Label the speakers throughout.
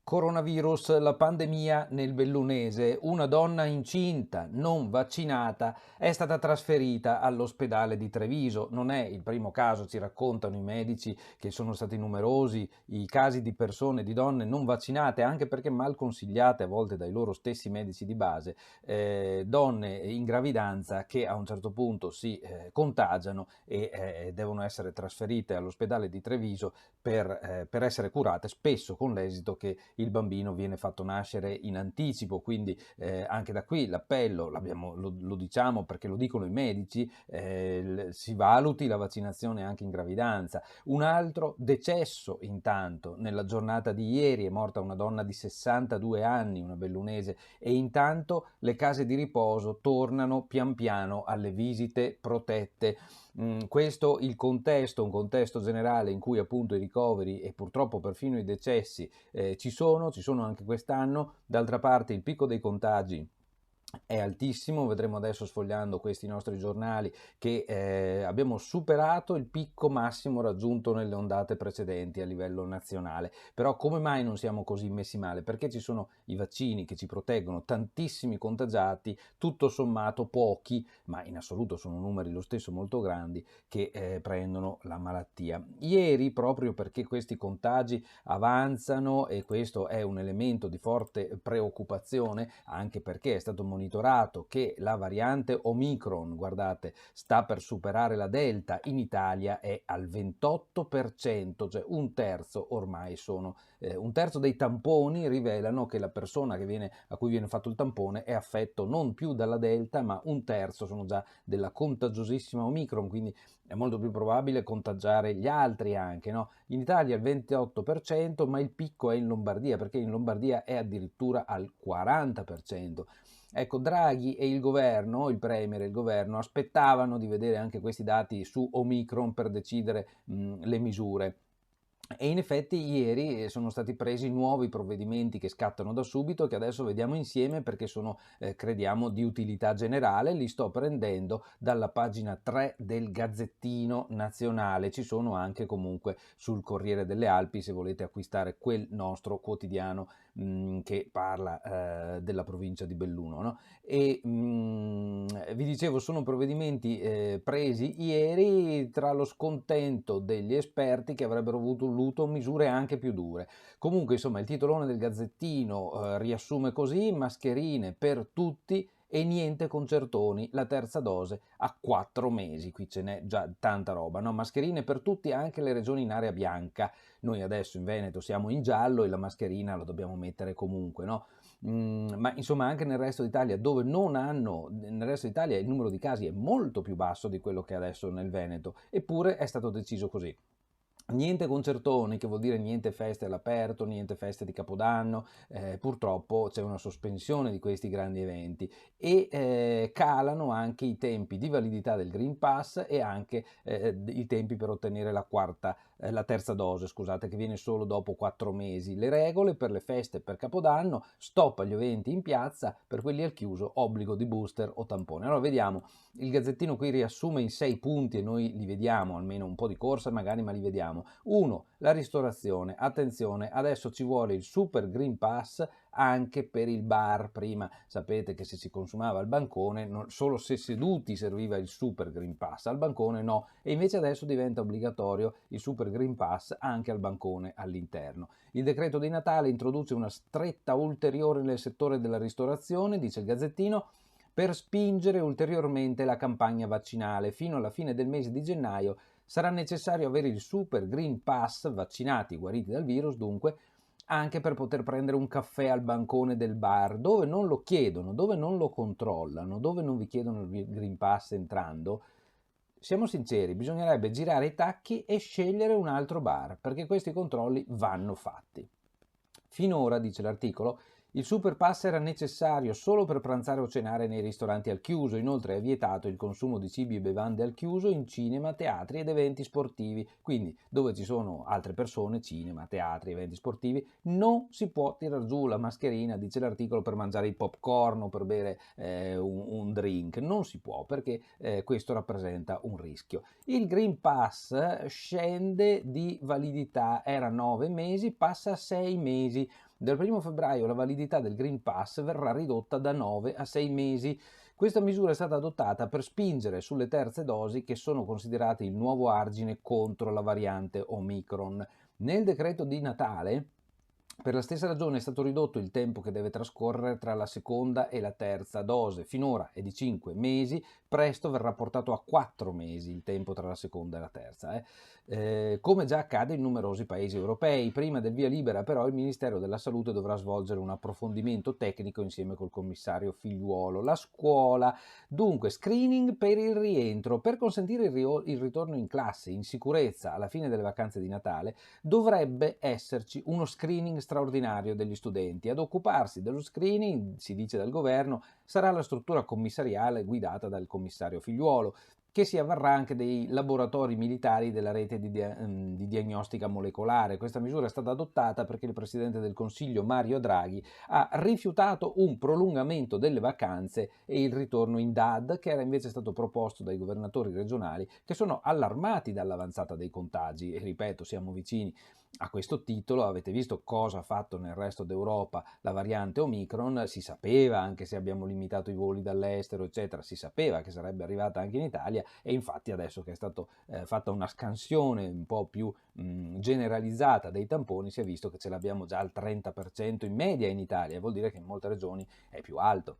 Speaker 1: Coronavirus, la pandemia nel Bellunese. Una donna incinta, non vaccinata, è stata trasferita all'ospedale di Treviso. Non è il primo caso, ci raccontano i medici che sono stati numerosi i casi di persone, di donne non vaccinate, anche perché mal consigliate a volte dai loro stessi medici di base, donne in gravidanza che a un certo punto si contagiano e devono essere trasferite all'ospedale di Treviso per essere curate, spesso con l'esito che il bambino viene fatto nascere in anticipo. Quindi anche da qui l'appello, lo diciamo perché lo dicono i medici, si valuti la vaccinazione anche in gravidanza. Un altro decesso intanto, nella giornata di ieri è morta una donna di 62 anni, una bellunese, e intanto le case di riposo tornano pian piano alle visite protette. Questo il contesto, un contesto generale in cui appunto i ricoveri e purtroppo perfino i decessi ci sono anche quest'anno. D'altra parte il picco dei contagi è altissimo, vedremo adesso sfogliando questi nostri giornali che abbiamo superato il picco massimo raggiunto nelle ondate precedenti a livello nazionale. Però come mai non siamo così messi male? Perché ci sono i vaccini che ci proteggono, tantissimi contagiati, tutto sommato pochi, ma in assoluto sono numeri lo stesso molto grandi, che prendono la malattia. Ieri, proprio perché questi contagi avanzano, e questo è un elemento di forte preoccupazione, anche perché è stato monitorato che la variante Omicron, guardate, sta per superare la Delta, in Italia è al 28%, cioè un terzo ormai un terzo dei tamponi rivelano che la persona a cui viene fatto il tampone è affetto non più dalla Delta, ma un terzo sono già della contagiosissima Omicron, quindi è molto più probabile contagiare gli altri anche, no? In Italia il 28%, ma il picco è in Lombardia, perché in Lombardia è addirittura al 40%. Ecco, Draghi e il governo, il premier e il governo, aspettavano di vedere anche questi dati su Omicron per decidere le misure. E in effetti ieri sono stati presi nuovi provvedimenti che scattano da subito e che adesso vediamo insieme perché sono, crediamo, di utilità generale. Li sto prendendo dalla pagina 3 del Gazzettino Nazionale. Ci sono anche comunque sul Corriere delle Alpi se volete acquistare quel nostro quotidiano che parla della provincia di Belluno, no? E vi dicevo, sono provvedimenti presi ieri tra lo scontento degli esperti che avrebbero voluto misure anche più dure. Comunque, insomma, il titolone del Gazzettino riassume così: mascherine per tutti e niente concertoni, la terza dose a 4 mesi. Qui ce n'è già tanta roba, no? Mascherine per tutti anche le regioni in area bianca. Noi adesso in Veneto siamo in giallo e la mascherina la dobbiamo mettere comunque, no? Ma insomma anche nel resto d'Italia, dove non hanno, nel resto d'Italia il numero di casi è molto più basso di quello che è adesso nel Veneto, eppure è stato deciso così. Niente concertoni, che vuol dire niente feste all'aperto, niente feste di Capodanno, purtroppo c'è una sospensione di questi grandi eventi e calano anche i tempi di validità del Green Pass e anche i tempi per ottenere la terza dose, scusate, che viene solo dopo 4 mesi. Le regole per le feste per Capodanno: stop agli eventi in piazza, per quelli al chiuso obbligo di booster o tampone. Allora vediamo, il Gazzettino qui riassume in 6 punti e noi li vediamo, almeno un po' di corsa magari, ma li vediamo. 1. La ristorazione. Attenzione, adesso ci vuole il Super Green Pass anche per il bar. Prima sapete che se si consumava al bancone, solo se seduti serviva il Super Green Pass, al bancone no, e invece adesso diventa obbligatorio il Super Green Pass anche al bancone all'interno. Il decreto di Natale introduce una stretta ulteriore nel settore della ristorazione, dice il Gazzettino, per spingere ulteriormente la campagna vaccinale. Fino alla fine del mese di gennaio sarà necessario avere il Super Green Pass, vaccinati, guariti dal virus dunque, anche per poter prendere un caffè al bancone del bar, dove non lo chiedono, dove non lo controllano, dove non vi chiedono il Green Pass entrando. Siamo sinceri, bisognerebbe girare i tacchi e scegliere un altro bar, perché questi controlli vanno fatti. Finora, dice l'articolo, il Super Pass era necessario solo per pranzare o cenare nei ristoranti al chiuso. Inoltre è vietato il consumo di cibi e bevande al chiuso in cinema, teatri ed eventi sportivi. Quindi dove ci sono altre persone, cinema, teatri, eventi sportivi, non si può tirar giù la mascherina, dice l'articolo, per mangiare il popcorn o per bere un drink. Non si può, perché questo rappresenta un rischio. Il Green Pass scende di validità, era 9 mesi, passa a 6 mesi. Dal 1 febbraio la validità del Green Pass verrà ridotta da 9 a 6 mesi. Questa misura è stata adottata per spingere sulle terze dosi, che sono considerate il nuovo argine contro la variante Omicron. Nel decreto di Natale, per la stessa ragione, è stato ridotto il tempo che deve trascorrere tra la seconda e la terza dose. Finora è di 5 mesi, presto verrà portato a 4 mesi il tempo tra la seconda e la terza. Come già accade in numerosi paesi europei. Prima del via libera, però, il Ministero della Salute dovrà svolgere un approfondimento tecnico insieme col commissario Figliuolo. La scuola, dunque, screening per il rientro. Per consentire il ritorno in classe in sicurezza alla fine delle vacanze di Natale, dovrebbe esserci uno screening straordinario degli studenti. Ad occuparsi dello screening, si dice dal governo, sarà la struttura commissariale guidata dal commissario Figliuolo, che si avvarrà anche dei laboratori militari della rete di diagnostica molecolare. Questa misura è stata adottata perché il Presidente del Consiglio Mario Draghi ha rifiutato un prolungamento delle vacanze e il ritorno in DAD, che era invece stato proposto dai governatori regionali, che sono allarmati dall'avanzata dei contagi. E ripeto, siamo vicini a questo titolo. Avete visto cosa ha fatto nel resto d'Europa la variante Omicron. Si sapeva, anche se abbiamo limitato i voli dall'estero eccetera, si sapeva che sarebbe arrivata anche in Italia, e infatti adesso che è stata fatta una scansione un po' più generalizzata dei tamponi, si è visto che ce l'abbiamo già al 30% in media in Italia, vuol dire che in molte regioni è più alto.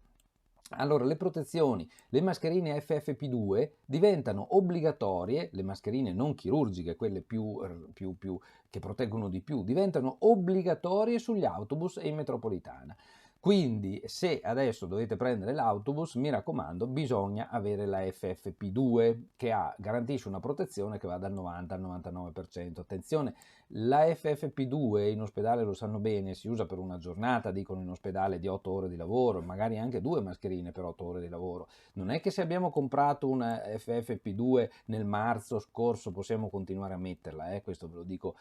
Speaker 1: Allora, le protezioni, le mascherine FFP2 diventano obbligatorie, le mascherine non chirurgiche, quelle che proteggono di più, diventano obbligatorie sugli autobus e in metropolitana. Quindi, se adesso dovete prendere l'autobus, mi raccomando, bisogna avere la FFP2, che garantisce una protezione che va dal 90 al 99%. Attenzione, la FFP2 in ospedale, lo sanno bene, si usa per una giornata, dicono in ospedale, di 8 ore di lavoro, magari anche 2 mascherine per 8 ore di lavoro. Non è che se abbiamo comprato una FFP2 nel marzo scorso possiamo continuare a metterla, questo ve lo dico,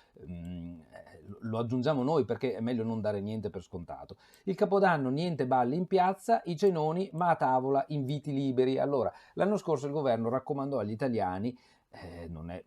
Speaker 1: lo aggiungiamo noi, perché è meglio non dare niente per scontato. Il Capodanno niente balli in piazza, i cenoni, ma a tavola inviti liberi. Allora, l'anno scorso il governo raccomandò agli italiani,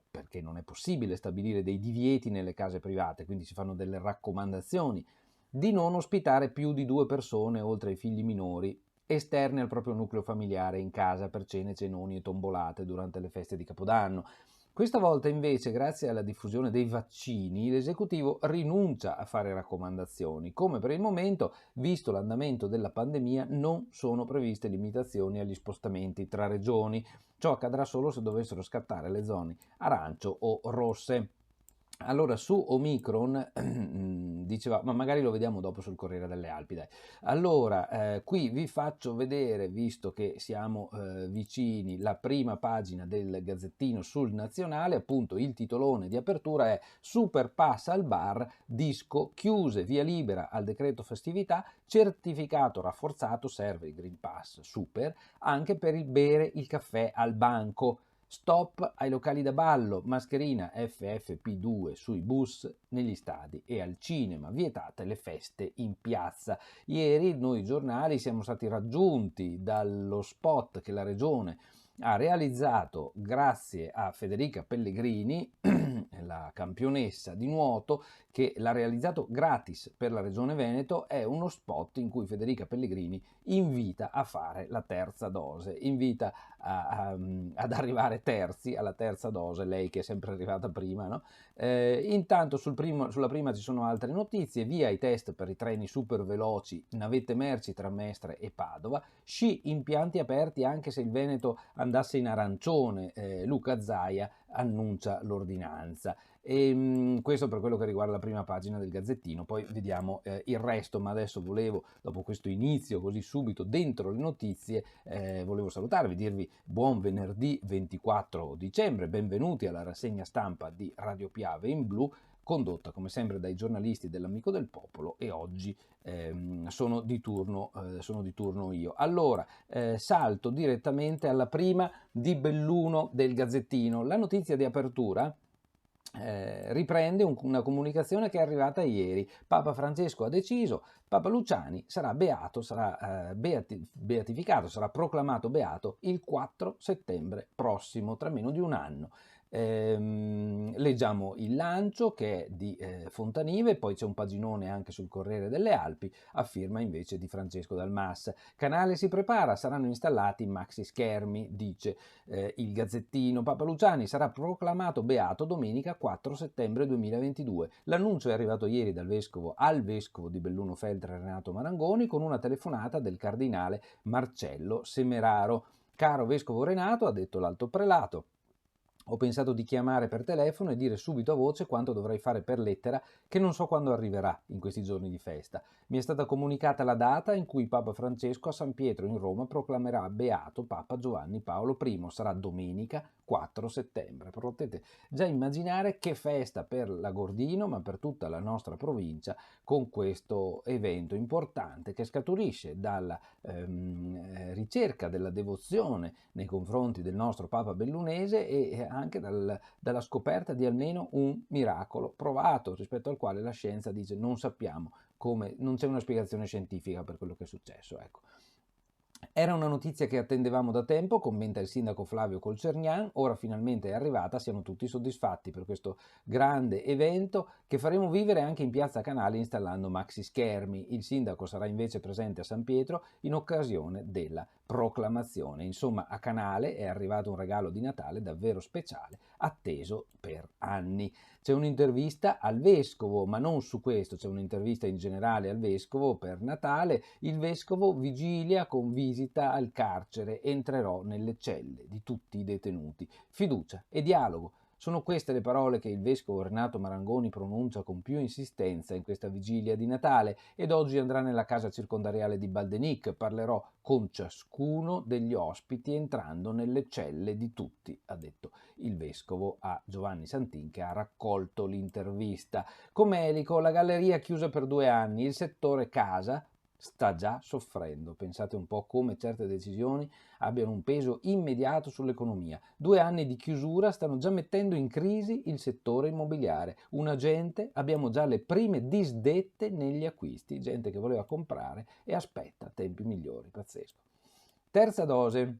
Speaker 1: perché non è possibile stabilire dei divieti nelle case private, quindi si fanno delle raccomandazioni, di non ospitare più di 2 persone, oltre ai figli minori, esterne al proprio nucleo familiare in casa per cene, cenoni e tombolate durante le feste di Capodanno. Questa volta invece, grazie alla diffusione dei vaccini, l'esecutivo rinuncia a fare raccomandazioni. Come per il momento, visto l'andamento della pandemia, non sono previste limitazioni agli spostamenti tra regioni. Ciò accadrà solo se dovessero scattare le zone arancio o rosse. Allora, su Omicron diceva, ma magari lo vediamo dopo sul Corriere delle Alpi, dai. Allora, qui vi faccio vedere, visto che siamo vicini, la prima pagina del Gazzettino sul Nazionale. Appunto, il titolone di apertura è: Super pass al bar, disco chiuse, via libera al decreto festività, certificato rafforzato, serve il Green Pass Super anche per il bere il caffè al banco. Stop ai locali da ballo, mascherina FFP2 sui bus, negli stadi e al cinema, vietate le feste in piazza. Ieri noi giornali siamo stati raggiunti dallo spot che la Regione ha realizzato grazie a Federica Pellegrini, la campionessa di nuoto, che l'ha realizzato gratis per la Regione Veneto. È uno spot in cui Federica Pellegrini invita a fare la terza dose, invita ad arrivare terzi alla terza dose, lei che è sempre arrivata prima, no? Intanto sulla prima ci sono altre notizie: via i test per i treni super veloci, navette merci tra Mestre e Padova, sci impianti aperti anche se il Veneto andasse in arancione, Luca Zaia annuncia l'ordinanza. Questo per quello che riguarda la prima pagina del Gazzettino. Poi vediamo il resto, ma adesso volevo, dopo questo inizio così subito dentro le notizie, volevo salutarvi, dirvi buon venerdì 24 dicembre, benvenuti alla rassegna stampa di Radio Piave in Blu, condotta come sempre dai giornalisti dell'Amico del Popolo, e oggi sono di turno io. Allora, salto direttamente alla prima di Belluno del Gazzettino. La notizia di apertura riprende una comunicazione che è arrivata ieri. Papa Francesco ha deciso: Papa Luciani sarà beato, sarà beatificato, sarà proclamato beato il 4 settembre prossimo, tra meno di un anno. Leggiamo il lancio che è di Fontanive, poi c'è un paginone anche sul Corriere delle Alpi, a firma invece di Francesco Dal Mas. Canale si prepara, saranno installati maxi schermi, dice il Gazzettino. Papa Luciani sarà proclamato beato domenica 4 settembre 2022. L'annuncio è arrivato ieri dal vescovo al vescovo di Belluno Feltre Renato Marangoni con una telefonata del cardinale Marcello Semeraro. Caro vescovo Renato, ha detto l'alto prelato, ho pensato di chiamare per telefono e dire subito a voce quanto dovrei fare per lettera, che non so quando arriverà in questi giorni di festa. Mi è stata comunicata la data in cui Papa Francesco a San Pietro in Roma proclamerà beato Papa Giovanni Paolo I. Sarà domenica 4 settembre. Potete già immaginare che festa per l'Agordino, ma per tutta la nostra provincia, con questo evento importante che scaturisce dalla ricerca della devozione nei confronti del nostro Papa bellunese e anche dalla scoperta di almeno un miracolo provato, rispetto al quale la scienza dice non sappiamo come, non c'è una spiegazione scientifica per quello che è successo. Ecco. Era una notizia che attendevamo da tempo, commenta il sindaco Flavio Colcernian, ora finalmente è arrivata, siamo tutti soddisfatti per questo grande evento che faremo vivere anche in Piazza Canale installando maxi schermi. Il sindaco sarà invece presente a San Pietro in occasione della proclamazione. Insomma, a Canale è arrivato un regalo di Natale davvero speciale, atteso per anni. C'è un'intervista al vescovo, ma non su questo, c'è un'intervista in generale al vescovo per Natale. Il vescovo vigilia con visita al carcere, entrerò nelle celle di tutti i detenuti. Fiducia e dialogo. Sono queste le parole che il vescovo Renato Marangoni pronuncia con più insistenza in questa vigilia di Natale ed oggi andrà nella casa circondariale di Baldenic. Parlerò con ciascuno degli ospiti entrando nelle celle di tutti, ha detto il vescovo a Giovanni Santin che ha raccolto l'intervista. Comelico, la galleria chiusa per 2 anni, il settore casa sta già soffrendo. Pensate un po' come certe decisioni abbiano un peso immediato sull'economia. 2 anni di chiusura stanno già mettendo in crisi il settore immobiliare. Abbiamo già le prime disdette negli acquisti, gente che voleva comprare e aspetta tempi migliori, pazzesco. Terza dose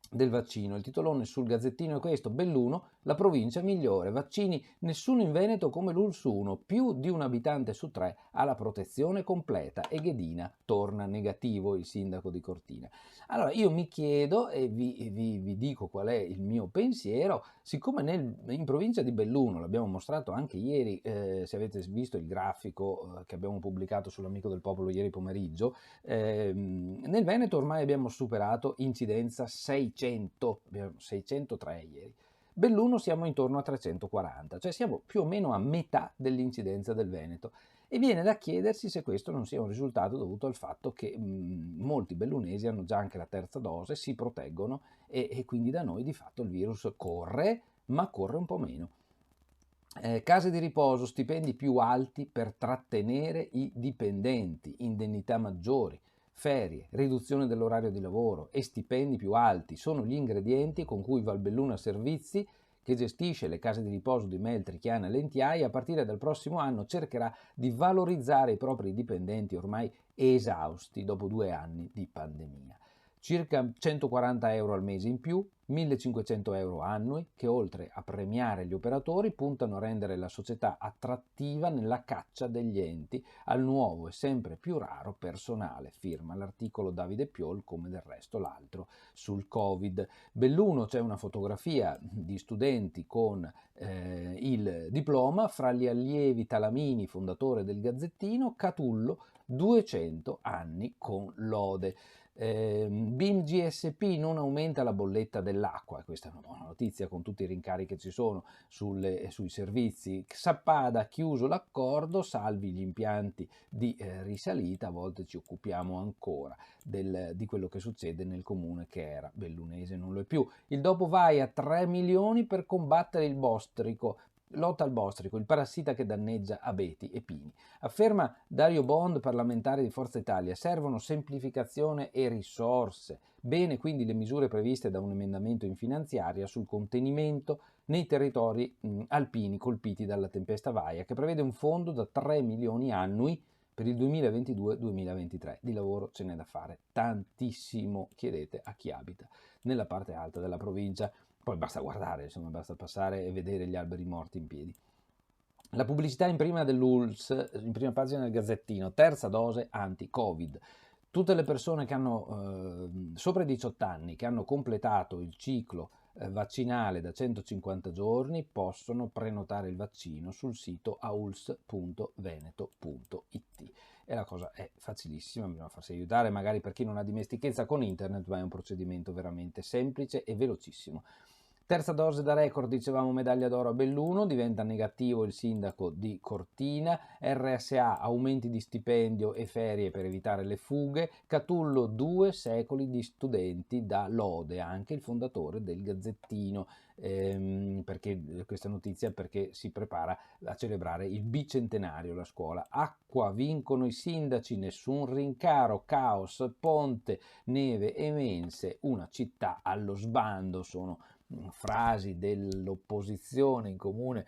Speaker 1: del vaccino. Il titolone sul Gazzettino è questo: Belluno, la provincia migliore, vaccini nessuno in Veneto come l'Ulsuno, più di un abitante su 3 ha la protezione completa e Ghedina torna negativo, il sindaco di Cortina. Allora io mi chiedo e vi dico qual è il mio pensiero, siccome in provincia di Belluno, l'abbiamo mostrato anche ieri, se avete visto il grafico che abbiamo pubblicato sull'Amico del Popolo ieri pomeriggio, nel Veneto ormai abbiamo superato incidenza 600, abbiamo 603 ieri. Belluno siamo intorno a 340, cioè siamo più o meno a metà dell'incidenza del Veneto. E viene da chiedersi se questo non sia un risultato dovuto al fatto che molti bellunesi hanno già anche la terza dose, si proteggono e quindi da noi di fatto il virus corre, ma corre un po' meno. Case di riposo, stipendi più alti per trattenere i dipendenti, indennità maggiori, ferie, riduzione dell'orario di lavoro e stipendi più alti sono gli ingredienti con cui Valbelluna Servizi, che gestisce le case di riposo di Meltri, Chiana e Lentiai, a partire dal prossimo anno cercherà di valorizzare i propri dipendenti ormai esausti dopo 2 anni di pandemia. Circa 140 euro al mese in più, 1500 euro annui, che oltre a premiare gli operatori puntano a rendere la società attrattiva nella caccia degli enti al nuovo e sempre più raro personale. Firma l'articolo Davide Piol, come del resto l'altro sul Covid. Belluno, c'è una fotografia di studenti con il diploma, fra gli allievi Talamini, fondatore del Gazzettino, Catullo, 200 anni con lode. BIM GSP non aumenta la bolletta dell'acqua, questa è una buona notizia con tutti i rincari che ci sono sui servizi. Sappada ha chiuso l'accordo, salvi gli impianti di risalita, a volte ci occupiamo ancora di quello che succede nel comune che era bellunese, non lo è più. Il dopo vai a 3 milioni per combattere il bostrico. Lotta al bostrico, il parassita che danneggia abeti e pini. Afferma Dario Bond, parlamentare di Forza Italia, servono semplificazione e risorse. Bene quindi le misure previste da un emendamento in finanziaria sul contenimento nei territori alpini colpiti dalla tempesta Vaia, che prevede un fondo da 3 milioni annui per il 2022-2023. Di lavoro ce n'è da fare tantissimo, chiedete a chi abita nella parte alta della provincia. Poi basta guardare, insomma, basta passare e vedere gli alberi morti in piedi. La pubblicità in prima dell'ULSS, in prima pagina del Gazzettino, terza dose anti-Covid. Tutte le persone che hanno sopra i 18 anni, che hanno completato il ciclo vaccinale da 150 giorni, possono prenotare il vaccino sul sito auls.veneto.it. E la cosa è facilissima, bisogna farsi aiutare, magari per chi non ha dimestichezza con internet, ma è un procedimento veramente semplice e velocissimo. Terza dose da record, dicevamo, medaglia d'oro a Belluno, diventa negativo il sindaco di Cortina, RSA, aumenti di stipendio e ferie per evitare le fughe, Catullo 2 secoli di studenti da lode, anche il fondatore del Gazzettino, perché questa notizia perché si prepara a celebrare il bicentenario la scuola. Acqua, vincono i sindaci, nessun rincaro, caos, ponte, neve e mense, una città allo sbando, sono frasi dell'opposizione in comune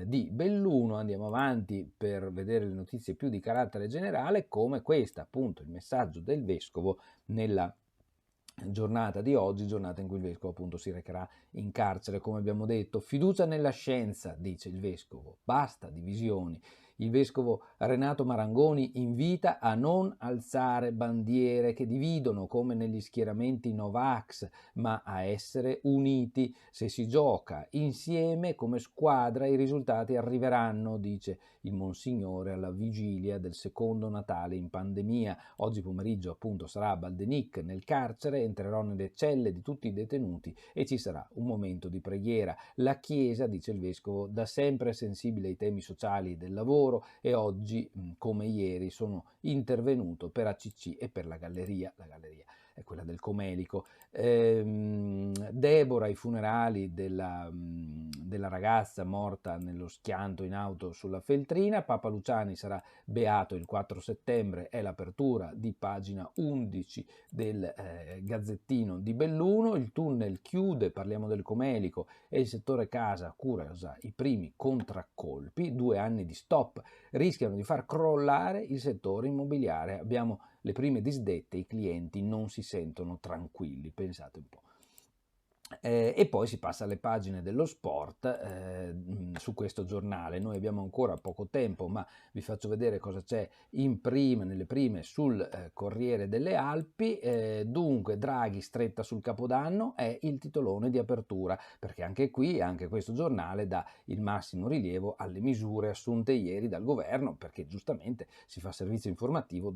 Speaker 1: di Belluno. Andiamo avanti per vedere le notizie più di carattere generale, come questa, appunto, il messaggio del vescovo nella giornata di oggi, giornata in cui il vescovo appunto si recherà in carcere, come abbiamo detto. Fiducia nella scienza, dice il vescovo, basta divisioni. Il vescovo Renato Marangoni invita a non alzare bandiere che dividono come negli schieramenti Novax, ma a essere uniti. Se si gioca insieme come squadra i risultati arriveranno, dice il Monsignore alla vigilia del secondo Natale in pandemia. Oggi pomeriggio appunto sarà Baldenic nel carcere, entrerò nelle celle di tutti i detenuti e ci sarà un momento di preghiera. La Chiesa, dice il vescovo, da sempre è sensibile ai temi sociali e del lavoro e oggi, come ieri, sono intervenuto per ACC e per la galleria è quella del Comelico. Deborah, i funerali della ragazza morta nello schianto in auto sulla Feltrina. Papa Luciani sarà beato il 4 settembre, è l'apertura di pagina 11 del Gazzettino di Belluno. Il tunnel chiude, parliamo del Comelico, e il settore casa cura i primi contraccolpi. 2 anni di stop rischiano di far crollare il settore immobiliare. Abbiamo le prime disdette, i clienti non si sentono tranquilli, pensate un po'. E poi si passa alle pagine dello sport su questo giornale. Noi abbiamo ancora poco tempo, ma vi faccio vedere cosa c'è nelle prime sul Corriere delle Alpi. Dunque, Draghi stretta sul Capodanno è il titolone di apertura, perché anche qui, anche questo giornale dà il massimo rilievo alle misure assunte ieri dal governo, perché giustamente si fa servizio informativo,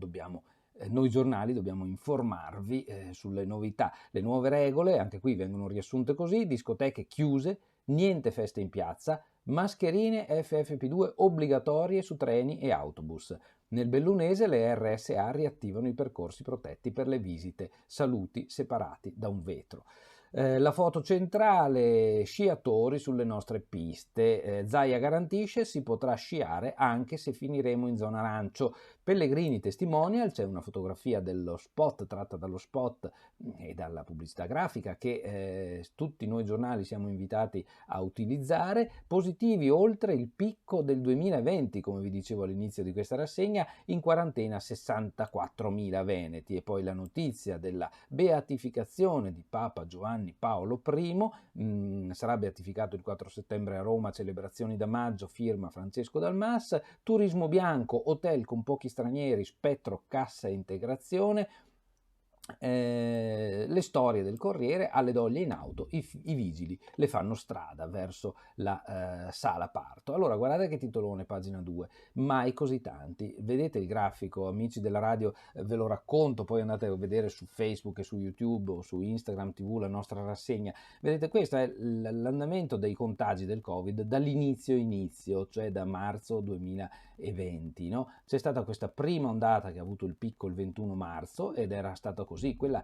Speaker 1: noi giornali dobbiamo informarvi sulle novità, le nuove regole, anche qui vengono riassunte così: discoteche chiuse, niente feste in piazza, mascherine FFP2 obbligatorie su treni e autobus. Nel bellunese le RSA riattivano i percorsi protetti per le visite, saluti separati da un vetro. La foto centrale, sciatori sulle nostre piste. Zaia garantisce si potrà sciare anche se finiremo in zona arancio. Pellegrini testimonial, c'è una fotografia dello spot tratta dallo spot e dalla pubblicità grafica che tutti noi giornali siamo invitati a utilizzare. Positivi oltre il picco del 2020, come vi dicevo all'inizio di questa rassegna, in quarantena 64.000 veneti. E poi la notizia della beatificazione di Papa Giovanni Paolo I, sarà beatificato il 4 settembre a Roma, celebrazioni da maggio, firma Francesco Dalmas. Turismo bianco, hotel con pochi stranieri, spettro cassa integrazione. Le storie del Corriere, alle doglie in auto, i vigili le fanno strada verso la sala parto. Allora guardate che titolone, pagina 2, mai così tanti. Vedete il grafico, amici della radio, ve lo racconto, poi andate a vedere su Facebook e su YouTube o su Instagram TV la nostra rassegna. Vedete, questo è l'andamento dei contagi del Covid dall'inizio, cioè da marzo 2020, no? C'è stata questa prima ondata che ha avuto il picco il 21 marzo ed era stata così, quella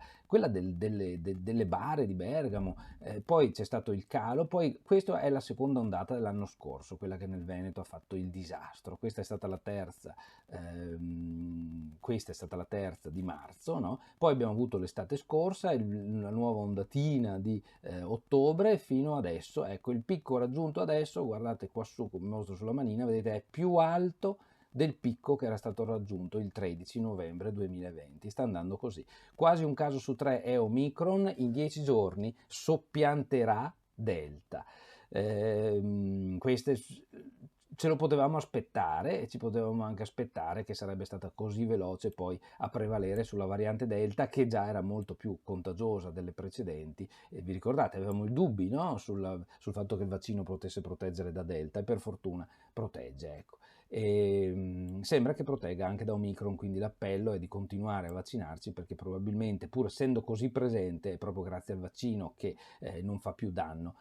Speaker 1: delle bare di Bergamo, poi c'è stato il calo, poi questa è la seconda ondata dell'anno scorso, quella che nel Veneto ha fatto il disastro. Questa è stata la terza di marzo, no? Poi abbiamo avuto l'estate scorsa, la nuova ondatina di ottobre fino adesso. Ecco, il picco raggiunto adesso, guardate qua su, come mostro sulla manina, vedete, è più alto del picco che era stato raggiunto il 13 novembre 2020. Sta andando così. Quasi un caso su 3 è Omicron, in 10 giorni soppianterà Delta. Queste ce lo potevamo aspettare e ci potevamo anche aspettare che sarebbe stata così veloce poi a prevalere sulla variante Delta, che già era molto più contagiosa delle precedenti. E vi ricordate, avevamo i dubbi, no? sul fatto che il vaccino potesse proteggere da Delta, e per fortuna protegge, ecco. E sembra che protegga anche da Omicron, quindi l'appello è di continuare a vaccinarci, perché probabilmente, pur essendo così presente, è proprio grazie al vaccino che non fa più danno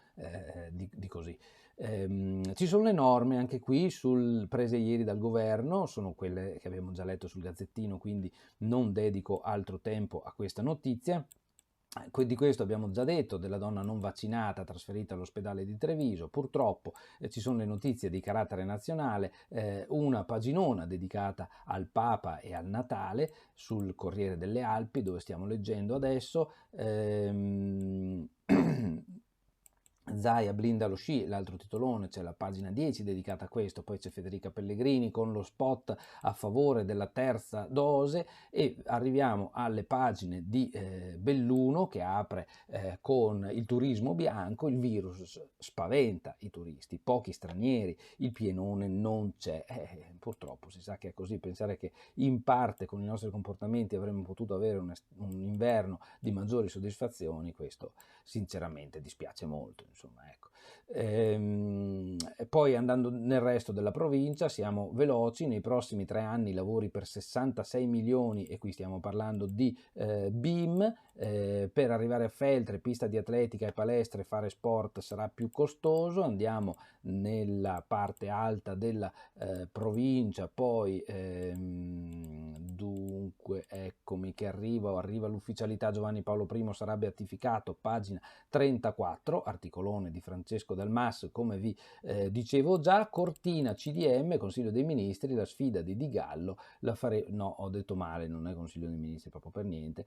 Speaker 1: di così. Ci sono le norme anche qui prese ieri dal governo, sono quelle che abbiamo già letto sul Gazzettino, quindi non dedico altro tempo a questa notizia. Di questo abbiamo già detto, della donna non vaccinata trasferita all'ospedale di Treviso. Purtroppo ci sono le notizie di carattere nazionale, una paginona dedicata al Papa e al Natale sul Corriere delle Alpi, dove stiamo leggendo adesso. Zaia blinda lo sci, l'altro titolone, c'è la pagina 10 dedicata a questo, poi c'è Federica Pellegrini con lo spot a favore della terza dose, e arriviamo alle pagine di Belluno, che apre con il turismo bianco. Il virus spaventa i turisti, pochi stranieri, il pienone non c'è. Purtroppo si sa che è così. Pensare che in parte con i nostri comportamenti avremmo potuto avere un inverno di maggiori soddisfazioni, questo sinceramente dispiace molto, insomma, ecco. Poi andando nel resto della provincia, siamo veloci: nei prossimi 3 anni lavori per 66 milioni, e qui stiamo parlando di BIM. Per arrivare a Feltre, pista di atletica e palestre, fare sport sarà più costoso. Andiamo nella parte alta della provincia, poi dunque eccomi che arriva l'ufficialità: Giovanni Paolo I sarà beatificato, pagina 34, articolone di Francesco Del Mas, come vi dicevo già. Cortina, CDM, Consiglio dei Ministri, la sfida di Di Gallo la no, ho detto male, non è Consiglio dei Ministri proprio per niente,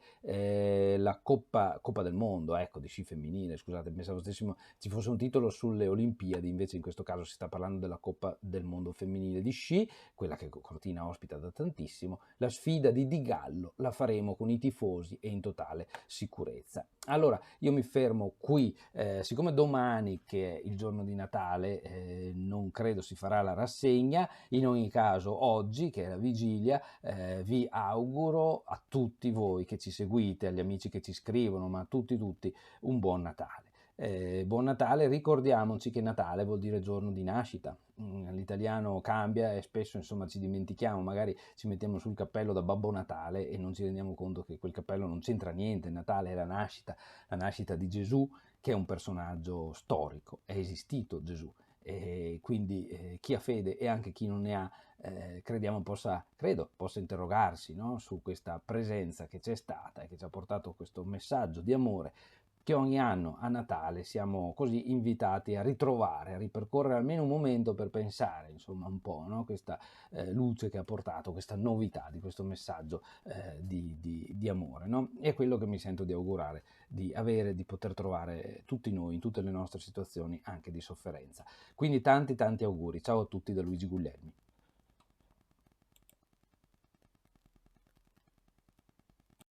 Speaker 1: la Coppa del Mondo, ecco, di sci femminile, scusate, pensavo stessimo ci fosse un titolo sulle Olimpiadi, invece in questo caso si sta parlando della Coppa del Mondo femminile di sci, quella che Cortina ospita da tantissimo. La sfida di Di Gallo la faremo con i tifosi e in totale sicurezza. Allora, io mi fermo qui, siccome domani, che è il giorno di Natale, non credo si farà la rassegna. In ogni caso, oggi, che è la vigilia, vi auguro a tutti voi che ci seguite, agli amici che ci scrivono, ma a tutti, un buon Natale. Buon Natale, ricordiamoci che Natale vuol dire giorno di nascita. L'italiano cambia e spesso, insomma, ci dimentichiamo, magari ci mettiamo sul cappello da Babbo Natale e non ci rendiamo conto che quel cappello non c'entra niente. Natale è la nascita di Gesù, che è un personaggio storico, è esistito Gesù. E quindi chi ha fede e anche chi non ne ha, credo possa interrogarsi, no? Su questa presenza che c'è stata e che ci ha portato questo messaggio di amore, che ogni anno a Natale siamo così invitati a ritrovare, a ripercorrere almeno un momento per pensare, insomma, un po', no? Questa luce che ha portato, questa novità di questo messaggio di amore, no? È quello che mi sento di augurare di avere, di poter trovare tutti noi in tutte le nostre situazioni, anche di sofferenza. Quindi tanti auguri. Ciao a tutti da Luigi Guglielmi.